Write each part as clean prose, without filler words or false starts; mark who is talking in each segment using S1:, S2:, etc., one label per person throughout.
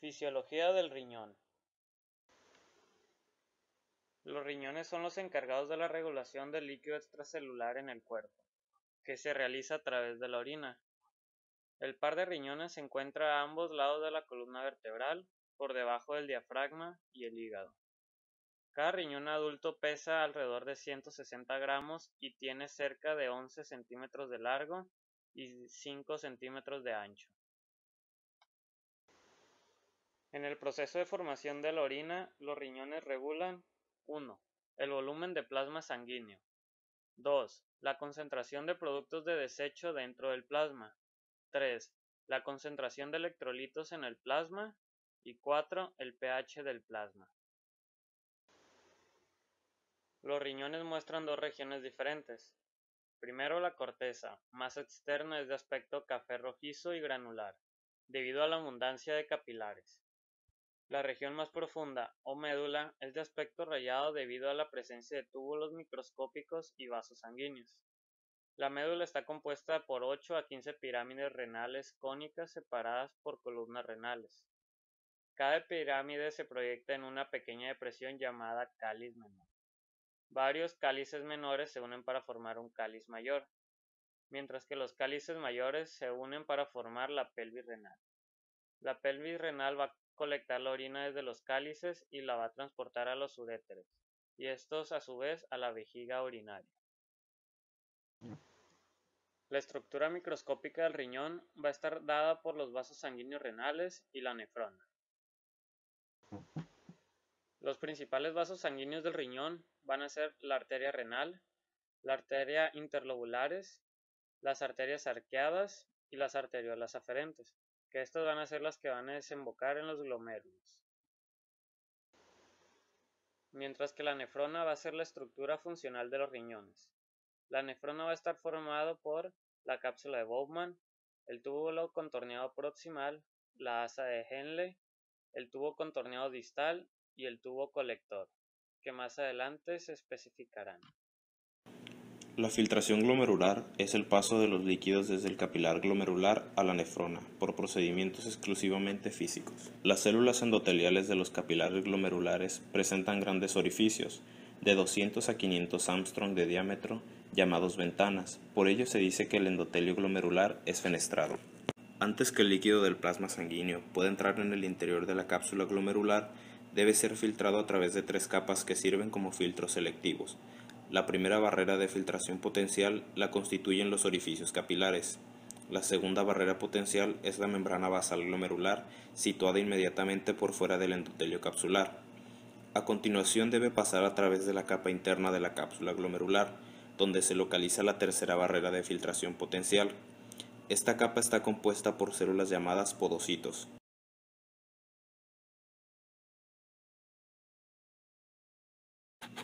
S1: Fisiología del riñón. Los riñones son los encargados de la regulación del líquido extracelular en el cuerpo, que se realiza a través de la orina. El par de riñones se encuentra a ambos lados de la columna vertebral, por debajo del diafragma y el hígado. Cada riñón adulto pesa alrededor de 160 gramos y tiene cerca de 11 centímetros de largo y 5 centímetros de ancho. En el proceso de formación de la orina, los riñones regulan 1. El volumen de plasma sanguíneo. 2. La concentración de productos de desecho dentro del plasma. 3. La concentración de electrolitos en el plasma. Y 4. El pH del plasma. Los riñones muestran dos regiones diferentes. Primero, la corteza, más externa, es de aspecto café rojizo y granular, debido a la abundancia de capilares. La región más profunda, o médula, es de aspecto rayado debido a la presencia de túbulos microscópicos y vasos sanguíneos. La médula está compuesta por 8 a 15 pirámides renales cónicas separadas por columnas renales. Cada pirámide se proyecta en una pequeña depresión llamada cáliz menor. Varios cálices menores se unen para formar un cáliz mayor, mientras que los cálices mayores se unen para formar la pelvis renal. La pelvis renal va a colectar la orina desde los cálices y la va a transportar a los uréteres, y estos a su vez a la vejiga urinaria. La estructura microscópica del riñón va a estar dada por los vasos sanguíneos renales y la nefrona. Los principales vasos sanguíneos del riñón van a ser la arteria renal, la arteria interlobulares, las arterias arqueadas y las arteriolas aferentes, que estas van a ser las que van a desembocar en los glomérulos. Mientras que la nefrona va a ser la estructura funcional de los riñones. La nefrona va a estar formado por la cápsula de Bowman, el túbulo contorneado proximal, la asa de Henle, el tubo contorneado distal y el tubo colector, que más adelante se especificarán.
S2: La filtración glomerular es el paso de los líquidos desde el capilar glomerular a la nefrona, por procedimientos exclusivamente físicos. Las células endoteliales de los capilares glomerulares presentan grandes orificios, de 200 a 500 Armstrong de diámetro, llamados ventanas. Por ello se dice que el endotelio glomerular es fenestrado. Antes que el líquido del plasma sanguíneo pueda entrar en el interior de la cápsula glomerular, debe ser filtrado a través de 3 capas que sirven como filtros selectivos. La primera barrera de filtración potencial la constituyen los orificios capilares. La segunda barrera potencial es la membrana basal glomerular, situada inmediatamente por fuera del endotelio capsular. A continuación debe pasar a través de la capa interna de la cápsula glomerular, donde se localiza la tercera barrera de filtración potencial. Esta capa está compuesta por células llamadas podocitos.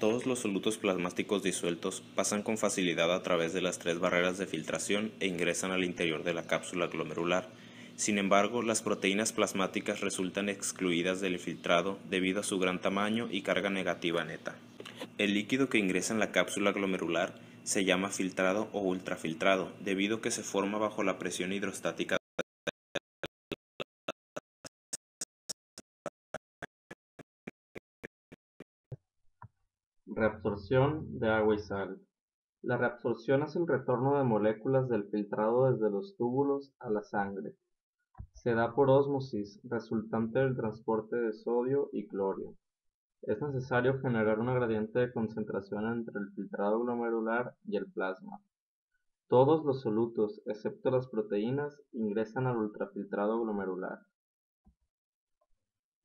S2: Todos los solutos plasmáticos disueltos pasan con facilidad a través de las 3 barreras de filtración e ingresan al interior de la cápsula glomerular. Sin embargo, las proteínas plasmáticas resultan excluidas del filtrado debido a su gran tamaño y carga negativa neta. El líquido que ingresa en la cápsula glomerular se llama filtrado o ultrafiltrado, debido a que se forma bajo la presión hidrostática.
S3: Reabsorción de agua y sal. La reabsorción es el retorno de moléculas del filtrado desde los túbulos a la sangre. Se da por ósmosis, resultante del transporte de sodio y clorio. Es necesario generar una gradiente de concentración entre el filtrado glomerular y el plasma. Todos los solutos, excepto las proteínas, ingresan al ultrafiltrado glomerular.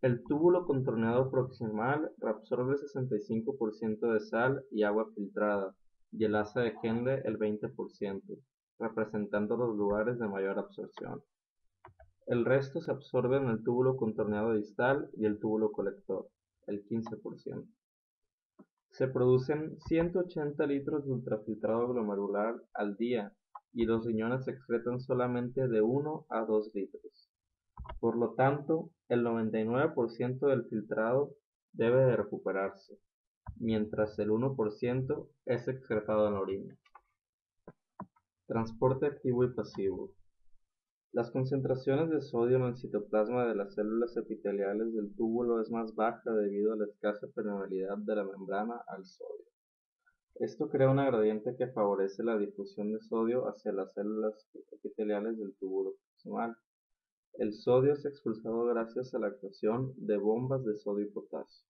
S3: El túbulo contorneado proximal reabsorbe el 65% de sal y agua filtrada, y el asa de Henle el 20%, representando los lugares de mayor absorción. El resto se absorbe en el túbulo contorneado distal y el túbulo colector, el 15%. Se producen 180 litros de ultrafiltrado glomerular al día y los riñones excretan solamente de 1 a 2 litros. Por lo tanto, el 99% del filtrado debe de recuperarse, mientras el 1% es excretado en la orina. Transporte activo y pasivo. Las concentraciones de sodio en el citoplasma de las células epiteliales del túbulo es más baja debido a la escasa permeabilidad de la membrana al sodio. Esto crea una gradiente que favorece la difusión de sodio hacia las células epiteliales del túbulo proximal. El sodio es expulsado gracias a la actuación de bombas de sodio y potasio.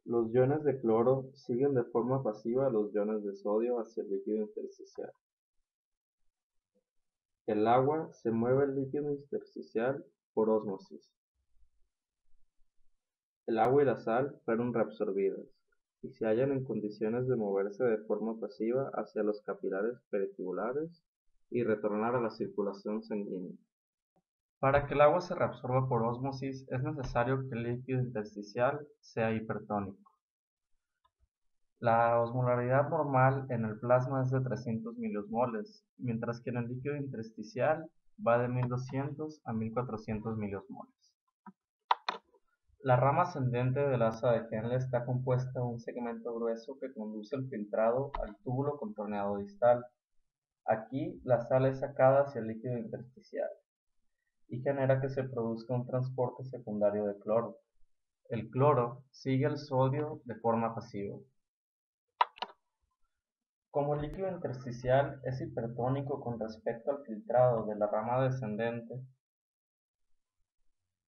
S3: Los iones de cloro siguen de forma pasiva a los iones de sodio hacia el líquido intersticial. El agua se mueve al líquido intersticial por ósmosis. El agua y la sal fueron reabsorbidas y se hallan en condiciones de moverse de forma pasiva hacia los capilares peritubulares y retornar a la circulación sanguínea. Para que el agua se reabsorba por ósmosis es necesario que el líquido intersticial sea hipertónico. La osmolaridad normal en el plasma es de 300 miliosmoles, mientras que en el líquido intersticial va de 1200 a 1400 miliosmoles. La rama ascendente del asa de Henle está compuesta de un segmento grueso que conduce el filtrado al túbulo contorneado distal. Aquí la sal es sacada hacia el líquido intersticial y genera que se produzca un transporte secundario de cloro. El cloro sigue al sodio de forma pasiva. Como el líquido intersticial es hipertónico con respecto al filtrado de la rama descendente,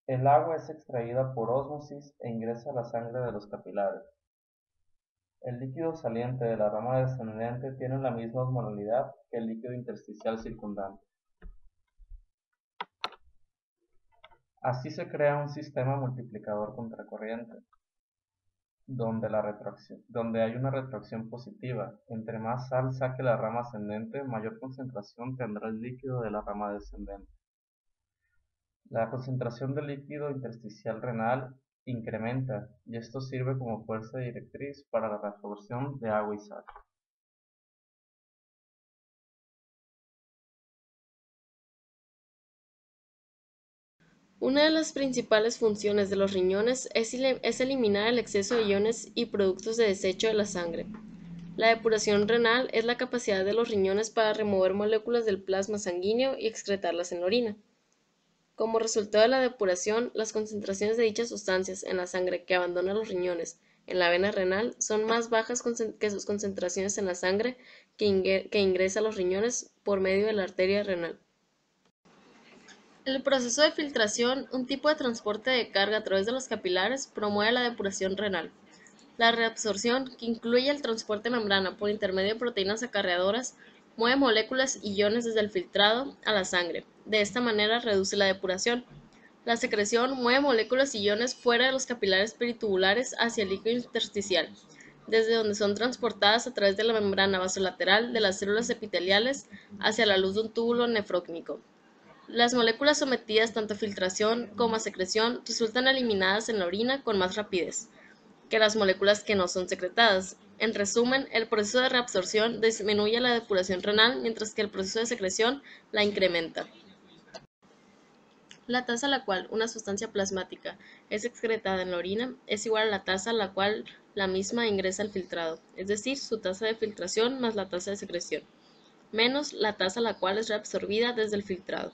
S3: el agua es extraída por ósmosis e ingresa a la sangre de los capilares. El líquido saliente de la rama descendente tiene la misma osmolalidad que el líquido intersticial circundante. Así se crea un sistema multiplicador contracorriente, donde hay una retroacción positiva. Entre más sal saque la rama ascendente, mayor concentración tendrá el líquido de la rama descendente. La concentración del líquido intersticial renal incrementa y esto sirve como fuerza directriz para la reabsorción de agua y sal.
S4: Una de las principales funciones de los riñones es eliminar el exceso de iones y productos de desecho de la sangre. La depuración renal es la capacidad de los riñones para remover moléculas del plasma sanguíneo y excretarlas en la orina. Como resultado de la depuración, las concentraciones de dichas sustancias en la sangre que abandona los riñones en la vena renal son más bajas que sus concentraciones en la sangre que ingresa a los riñones por medio de la arteria renal. El proceso de filtración, un tipo de transporte de carga a través de los capilares, promueve la depuración renal. La reabsorción, que incluye el transporte membrana por intermedio de proteínas acarreadoras, mueve moléculas y iones desde el filtrado a la sangre. De esta manera reduce la depuración. La secreción mueve moléculas y iones fuera de los capilares peritubulares hacia el líquido intersticial, desde donde son transportadas a través de la membrana basolateral de las células epiteliales hacia la luz de un túbulo nefrócnico. Las moléculas sometidas tanto a filtración como a secreción resultan eliminadas en la orina con más rapidez que las moléculas que no son secretadas. En resumen, el proceso de reabsorción disminuye la depuración renal, mientras que el proceso de secreción la incrementa. La tasa a la cual una sustancia plasmática es excretada en la orina es igual a la tasa a la cual la misma ingresa al filtrado, es decir, su tasa de filtración más la tasa de secreción, menos la tasa a la cual es reabsorbida desde el filtrado.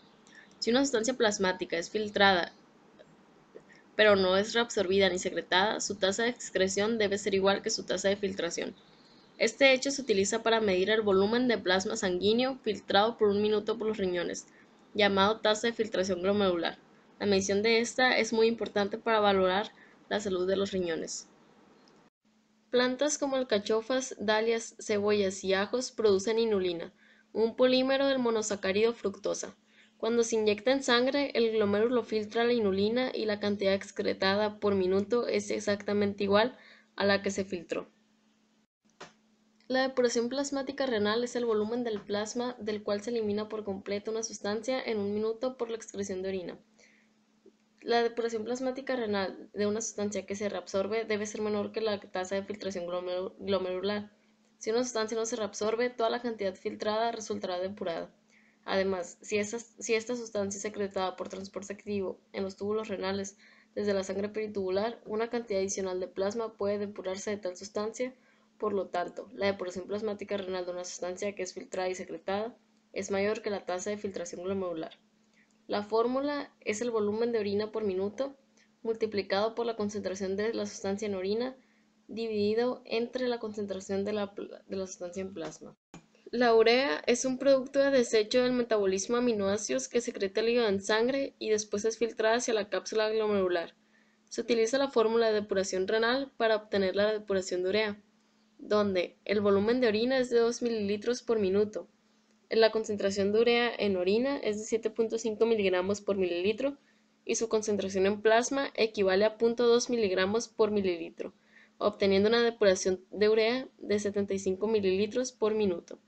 S4: Si una sustancia plasmática es filtrada pero no es reabsorbida ni secretada, su tasa de excreción debe ser igual que su tasa de filtración. Este hecho se utiliza para medir el volumen de plasma sanguíneo filtrado por un minuto por los riñones, llamado tasa de filtración glomerular. La medición de esta es muy importante para valorar la salud de los riñones. Plantas como alcachofas, dalias, cebollas y ajos producen inulina, un polímero del monosacárido fructosa. Cuando se inyecta en sangre, el glomérulo filtra la inulina y la cantidad excretada por minuto es exactamente igual a la que se filtró. La depuración plasmática renal es el volumen del plasma del cual se elimina por completo una sustancia en un minuto por la excreción de orina. La depuración plasmática renal de una sustancia que se reabsorbe debe ser menor que la tasa de filtración glomerular. Si una sustancia no se reabsorbe, toda la cantidad filtrada resultará depurada. Además, si esta sustancia es secretada por transporte activo en los túbulos renales desde la sangre peritubular, una cantidad adicional de plasma puede depurarse de tal sustancia. Por lo tanto, la depuración plasmática renal de una sustancia que es filtrada y secretada es mayor que la tasa de filtración glomerular. La fórmula es el volumen de orina por minuto multiplicado por la concentración de la sustancia en orina dividido entre la concentración de la sustancia en plasma. La urea es un producto de desecho del metabolismo de aminoácidos que secreta el hígado en sangre y después es filtrada hacia la cápsula glomerular. Se utiliza la fórmula de depuración renal para obtener la depuración de urea, donde el volumen de orina es de 2 mililitros por minuto. La concentración de urea en orina es de 7.5 miligramos por mililitro y su concentración en plasma equivale a 0.2 miligramos por mililitro, obteniendo una depuración de urea de 75 mililitros por minuto.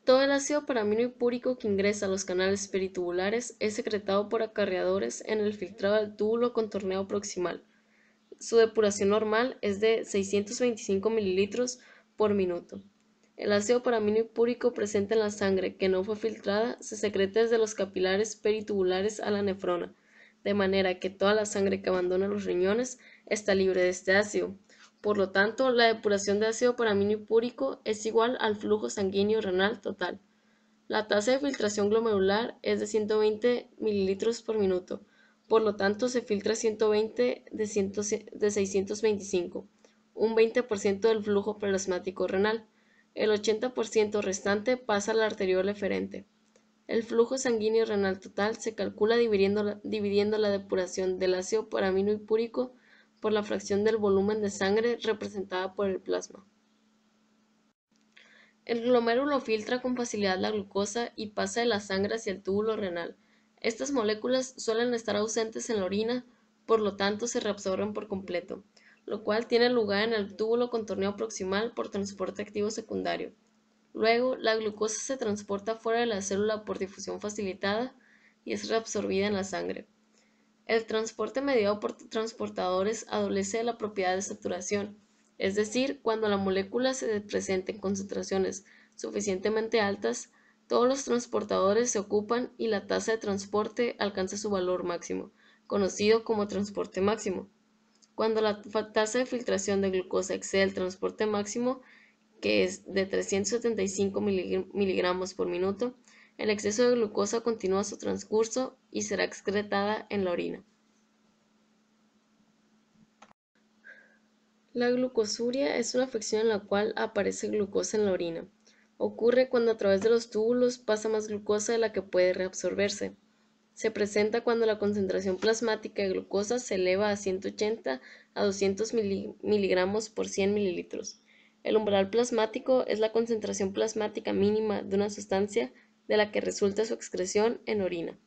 S4: Todo el ácido paraminopúrico que ingresa a los canales peritubulares es secretado por acarreadores en el filtrado del túbulo contorneado proximal. Su depuración normal es de 625 mililitros por minuto. El ácido paraminopúrico presente en la sangre que no fue filtrada se secreta desde los capilares peritubulares a la nefrona, de manera que toda la sangre que abandona los riñones está libre de este ácido. Por lo tanto, la depuración de ácido paraminopúrico es igual al flujo sanguíneo renal total. La tasa de filtración glomerular es de 120 mililitros por minuto, por lo tanto se filtra 120 de 625, un 20% del flujo plasmático renal. El 80% restante pasa a la arteriol eferente. El flujo sanguíneo renal total se calcula dividiendo la depuración del ácido paraminopúrico por la fracción del volumen de sangre representada por el plasma. El glomérulo filtra con facilidad la glucosa y pasa de la sangre hacia el túbulo renal. Estas moléculas suelen estar ausentes en la orina, por lo tanto se reabsorben por completo, lo cual tiene lugar en el túbulo contorneado proximal por transporte activo secundario. Luego, la glucosa se transporta fuera de la célula por difusión facilitada y es reabsorbida en la sangre. El transporte mediado por transportadores adolece de la propiedad de saturación, es decir, cuando la molécula se presenta en concentraciones suficientemente altas, todos los transportadores se ocupan y la tasa de transporte alcanza su valor máximo, conocido como transporte máximo. Cuando la tasa de filtración de glucosa excede el transporte máximo, que es de 375 miligramos por minuto, el exceso de glucosa continúa su transcurso y será excretada en la orina. La glucosuria es una afección en la cual aparece glucosa en la orina. Ocurre cuando a través de los túbulos pasa más glucosa de la que puede reabsorberse. Se presenta cuando la concentración plasmática de glucosa se eleva a 180 a 200 miligramos por 100 mililitros. El umbral plasmático es la concentración plasmática mínima de una sustancia de la que resulta su excreción en orina.